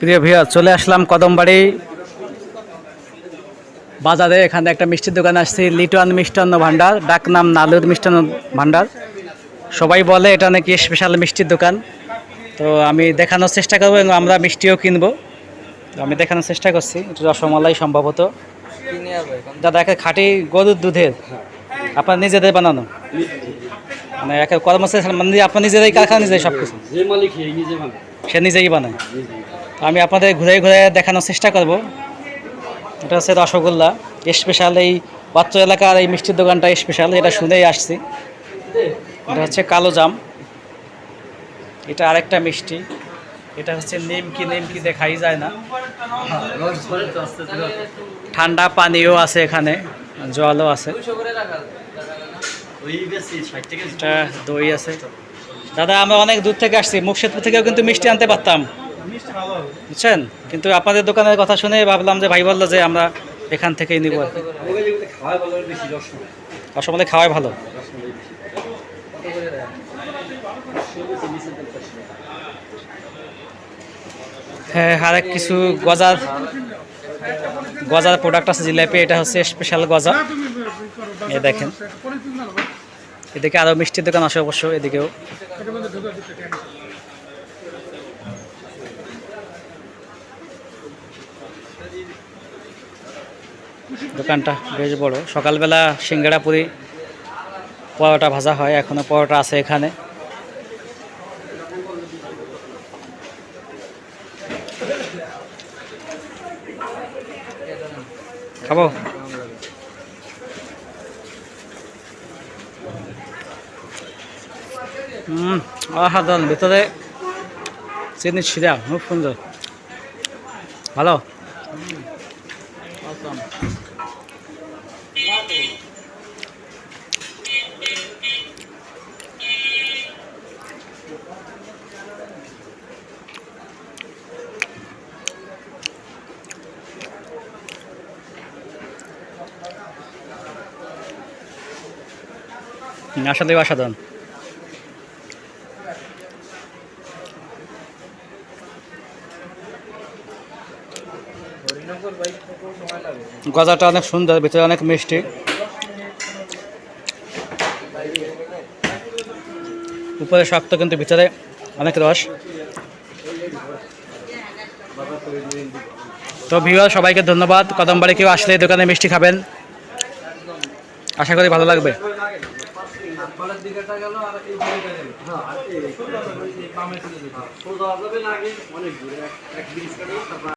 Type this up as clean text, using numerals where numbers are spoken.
প্রিয় ভিউয়ার, চলে আসলাম কদমবাড়ি বাজারে। এখানে একটা মিষ্টির দোকান আসছি, লিটন মিষ্টান্ন ভান্ডার, ডাক নাম নালুর মিষ্টান্ন ভান্ডার। সবাই বলে এটা নাকি স্পেশাল মিষ্টির দোকান। তো আমি দেখানোর চেষ্টা করবো এবং আমরা মিষ্টিও কিনবো। তো আমি দেখানোর চেষ্টা করছি, এটা রসমালাই সম্ভবত। দাদা একে খাঁটি গরুর দুধের, আপনার নিজেদের বানানো, মানে একে কর্মচারী মানে আপনার নিজেরাই কারখানা, নিজেই সব কিছু সে নিজেই বানায়। তো আমি আপনাদের ঘুরে ঘুরে দেখানোর চেষ্টা করব। এটা হচ্ছে রসগোল্লা স্পেশাল, এই বাচ্চা এলাকার এই মিষ্টির দোকানটা স্পেশাল, এটা শুনেই আসছি। এটা হচ্ছে কালো জাম, এটা আরেকটা মিষ্টি। এটা হচ্ছে নিমকি, নিমকি দেখাই যায় না। ঠান্ডা পানিও আছে এখানে, জলও আছে। এটা দই আছে। দাদা আমরা অনেক দূর থেকে আসছি, মুকশেদপুর থেকেও কিন্তু মিষ্টি আনতে পারতাম, বুঝছেন, কিন্তু আপনাদের দোকানের কথা শুনে ভাবলাম যে ভাই বললো যে আমরা এখান থেকেই নিব। রসমালাই খাওয়াই ভালো। হ্যাঁ, আরেক কিছু গজার গজার প্রোডাক্ট আছে, জিলাপি, এটা হচ্ছে স্পেশাল গজা। এ দেখেন, এদিকে আরও মিষ্টির দোকান আছে অবশ্য, এদিকেও। দোকানটা বেশ বড়। সকালবেলা সিঙ্গাড়া পুরি পরোটা ভাজা হয়, এখনও পরোটা আছে এখানে। খাবো? অসাধারণ, ভিতরে চিনি ছিঁড়া, খুব সুন্দর, ভালো। আসলে অসাধারণ। গজাটা অনেক সুন্দর, ভিতরে অনেক মিষ্টি, উপরে শক্ত কিন্তু ভিতরে অনেক রস। তো ভিউয়ার, সবাইকে ধন্যবাদ। কদমবাড়ি কেউ আসলে এই দোকানে মিষ্টি খাবেন, আশা করি ভালো লাগবে।